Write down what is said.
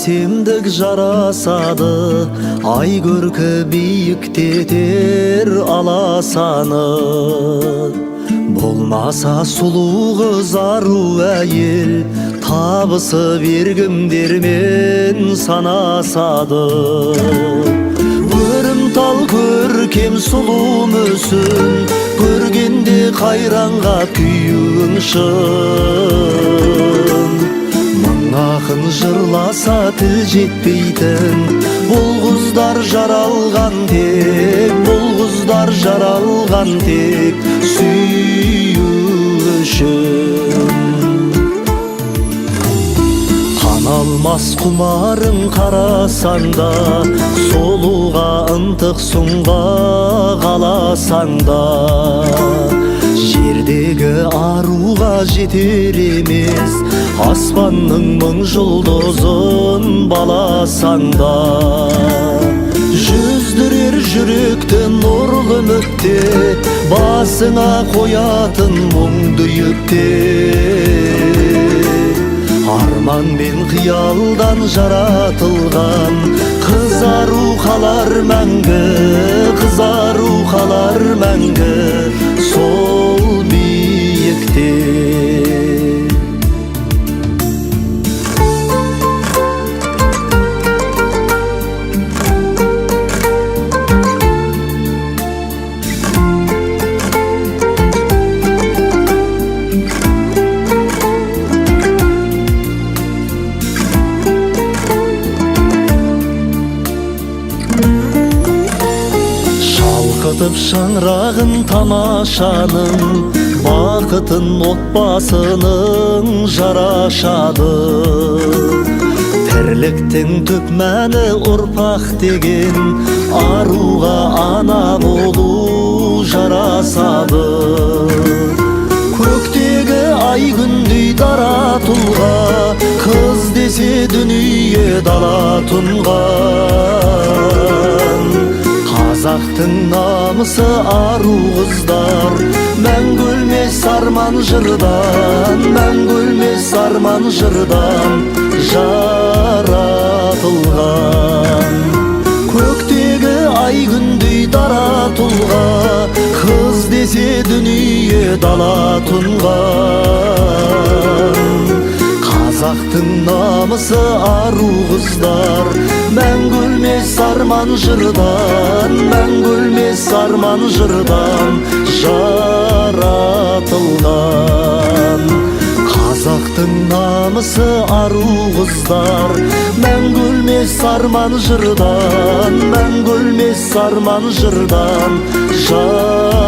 әсемдік жарасады, ай көркі биіктетер аласаны. Болмаса сұлу қыз ару әйел, табысы бергімдермен санасады. Өрімтал көркем сұлу мүсін, көргенде қайранға күйің шын. Мың ақын жырласа тіл жетпейтін, бұл қыздар жаралған тек, бұл қыздар жаралған тек сүю үшін. Алмас құмарың қарасаң да, солуға ынтық сұңға қаласаң да, жердегі аруға жетер емес, аспанның мың жұлдызын баласаң да. Жүздірер жүректі нұрлы үмітте, басыңа қоятын мұңды yüкте. Арман мен қиялдан жаратылған, қызару қалар мәңгі, қызару қалар мәңгі сол биікте. Шалқытып шаңырағын тамашаның, бақытын отбасының жарашады. Тірліктің түп мәні ұрпақ деген, аруға ана болу жарасады. Көктегі ай күндей дара тұлға, қыз десе дүние дала тұнған. Қазақтың намысы ару қыздар, мәңгі өлмес арман жырдан, мәңгі өлмес арман жырдан жаратылған. Көктегі ай күндей дара тұлға, қыз десе дүние дала тұнған. Қазақтың намысы ару қыздар, мәңгі өлмес арман жырдан, мәңгі өлмес арман жырдан жаратылған. Қазақтың намысы ару қыздар, мәңгі өлмес арман жырдан, мәңгі өлмес арман жырдан жаратылған.